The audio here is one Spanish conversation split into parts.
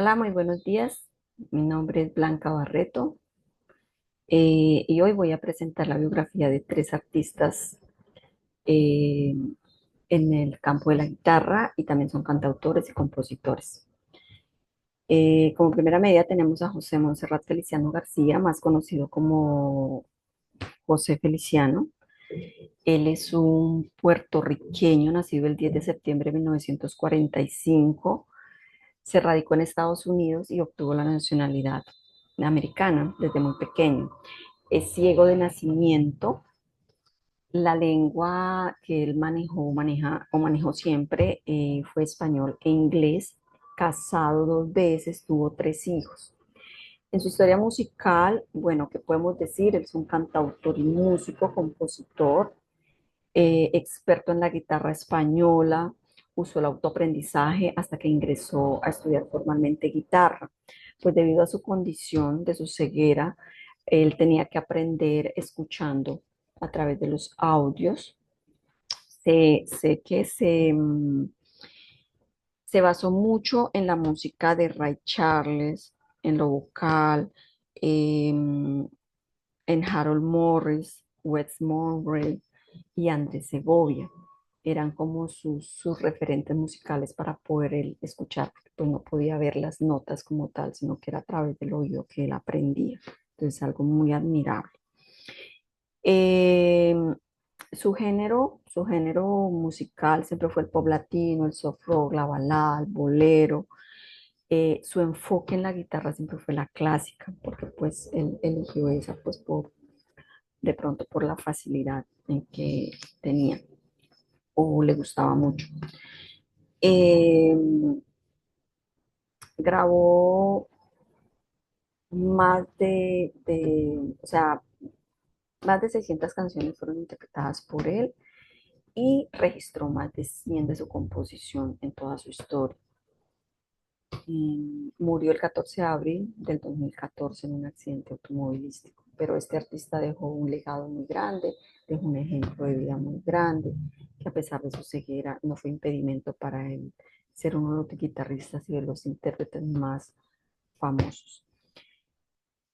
Hola, muy buenos días. Mi nombre es Blanca Barreto y hoy voy a presentar la biografía de tres artistas eh, en el campo de la guitarra y también son cantautores y compositores. Como primera medida tenemos a José Monserrat Feliciano García, más conocido como José Feliciano. Él es un puertorriqueño nacido el 10 de septiembre de 1945. Se radicó en Estados Unidos y obtuvo la nacionalidad americana desde muy pequeño. Es ciego de nacimiento. La lengua que él manejó siempre fue español e inglés. Casado dos veces, tuvo tres hijos. En su historia musical, bueno, ¿qué podemos decir? Él es un cantautor y músico, compositor, experto en la guitarra española, usó el autoaprendizaje hasta que ingresó a estudiar formalmente guitarra. Pues debido a su condición de su ceguera, él tenía que aprender escuchando a través de los audios. Sé que se basó mucho en la música de Ray Charles, en lo vocal, en Harold Morris, Wes Montgomery y Andrés Segovia. Eran como sus referentes musicales para poder él escuchar, porque pues no podía ver las notas como tal, sino que era a través del oído que él aprendía. Entonces, algo muy admirable. Eh, su género musical siempre fue el pop latino, el soft rock, la balada, el bolero. Su enfoque en la guitarra siempre fue la clásica, porque pues él eligió esa pues de pronto por la facilidad en que tenía o le gustaba mucho. Eh, Grabó más o sea, más de 600 canciones fueron interpretadas por él y registró más de 100 de su composición en toda su historia. Murió el 14 de abril del 2014 en un accidente automovilístico, pero este artista dejó un legado muy grande, dejó un ejemplo de vida muy grande, que a pesar de su ceguera no fue impedimento para él ser uno de los guitarristas y de los intérpretes más famosos.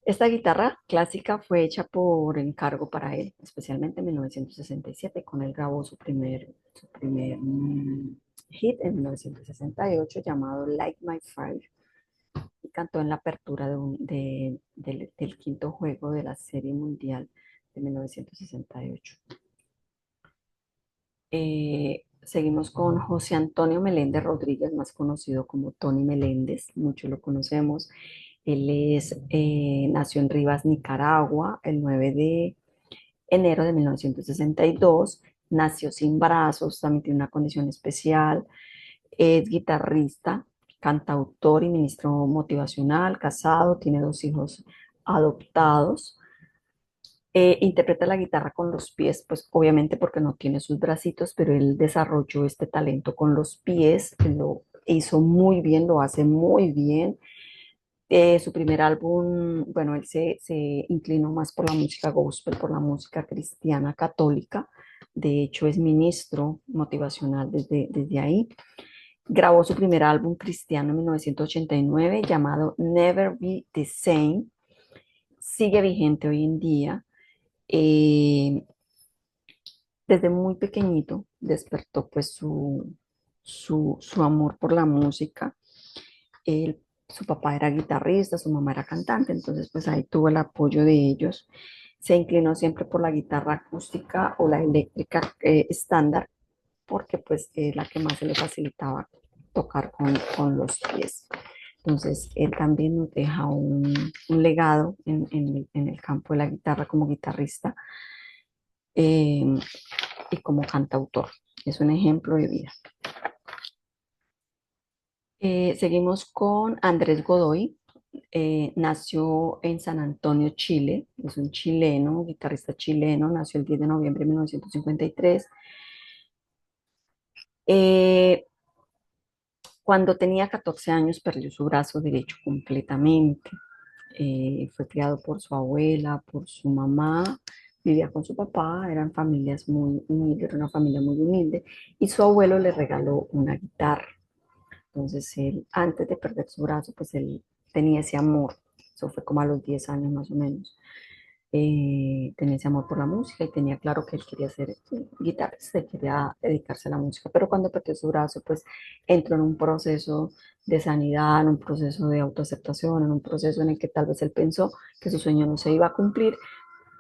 Esta guitarra clásica fue hecha por encargo para él, especialmente en 1967, con él grabó su primer hit en 1968 llamado Like My Fire y cantó en la apertura del quinto juego de la Serie Mundial de 1968. Seguimos con José Antonio Meléndez Rodríguez, más conocido como Tony Meléndez, muchos lo conocemos. Nació en Rivas, Nicaragua, el 9 de enero de 1962. Nació sin brazos, también tiene una condición especial. Es guitarrista, cantautor y ministro motivacional, casado, tiene dos hijos adoptados. Interpreta la guitarra con los pies, pues obviamente porque no tiene sus bracitos, pero él desarrolló este talento con los pies, lo hizo muy bien, lo hace muy bien. Su primer álbum, bueno, él se inclinó más por la música gospel, por la música cristiana católica. De hecho, es ministro motivacional desde ahí. Grabó su primer álbum cristiano en 1989 llamado Never Be the Same. Sigue vigente hoy en día. Eh, Desde muy pequeñito despertó pues su amor por la música. Su papá era guitarrista, su mamá era cantante, entonces pues ahí tuvo el apoyo de ellos. Se inclinó siempre por la guitarra acústica o la eléctrica estándar, porque pues es la que más se le facilitaba tocar con los pies. Entonces, él también nos deja un legado en el campo de la guitarra como guitarrista eh, y como cantautor. Es un ejemplo de vida. Seguimos con Andrés Godoy. Nació en San Antonio, Chile. Es un chileno, guitarrista chileno. Nació el 10 de noviembre de 1953. Eh, Cuando tenía 14 años perdió su brazo derecho completamente. Fue criado por su abuela, por su mamá, vivía con su papá, eran familias muy humildes, era una familia muy humilde, y su abuelo le regaló una guitarra. Entonces él, antes de perder su brazo, pues él tenía ese amor. Eso fue como a los 10 años más o menos. Tenía ese amor por la música y tenía claro que él quería ser guitarrista y quería dedicarse a la música. Pero cuando perdió su brazo, pues entró en un proceso de sanidad, en un proceso de autoaceptación, en un proceso en el que tal vez él pensó que su sueño no se iba a cumplir,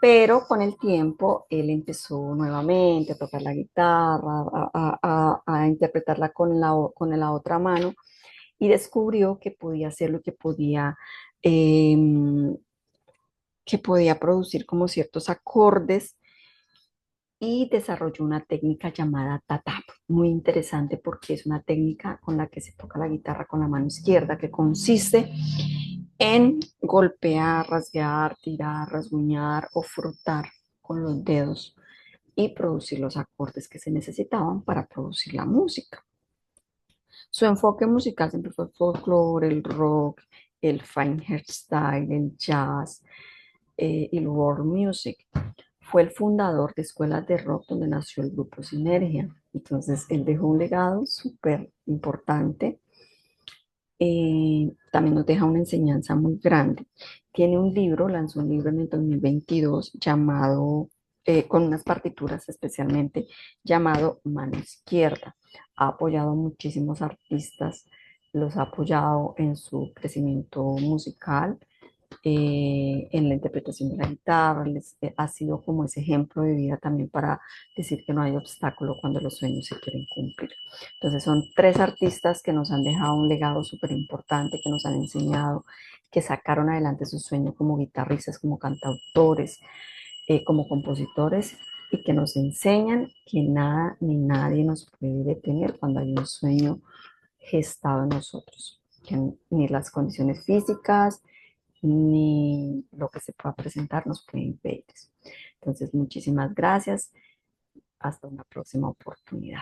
pero con el tiempo él empezó nuevamente a tocar la guitarra, a interpretarla con la otra mano y descubrió que podía hacerlo, em, que podía producir como ciertos acordes y desarrolló una técnica llamada tatap, muy interesante porque es una técnica con la que se toca la guitarra con la mano izquierda, que consiste en golpear, rasguear, tirar, rasguñar o frotar con los dedos y producir los acordes que se necesitaban para producir la música. Su enfoque musical siempre fue el folclore, el rock, el fine hardstyle, el jazz y el world music. Fue el fundador de escuelas de rock donde nació el grupo Sinergia. Entonces, él dejó un legado súper importante. También nos deja una enseñanza muy grande. Tiene un libro, lanzó un libro en el 2022 llamado, con unas partituras especialmente, llamado Mano Izquierda. Ha apoyado a muchísimos artistas, los ha apoyado en su crecimiento musical, en la interpretación de la guitarra, ha sido como ese ejemplo de vida también para decir que no hay obstáculo cuando los sueños se quieren cumplir. Entonces son tres artistas que nos han dejado un legado súper importante, que nos han enseñado, que sacaron adelante su sueño como guitarristas, como cantautores, como compositores y que nos enseñan que nada ni nadie nos puede detener cuando hay un sueño gestado en nosotros, que ni las condiciones físicas, ni lo que se pueda presentar nos puede impedir. Entonces, muchísimas gracias. Hasta una próxima oportunidad.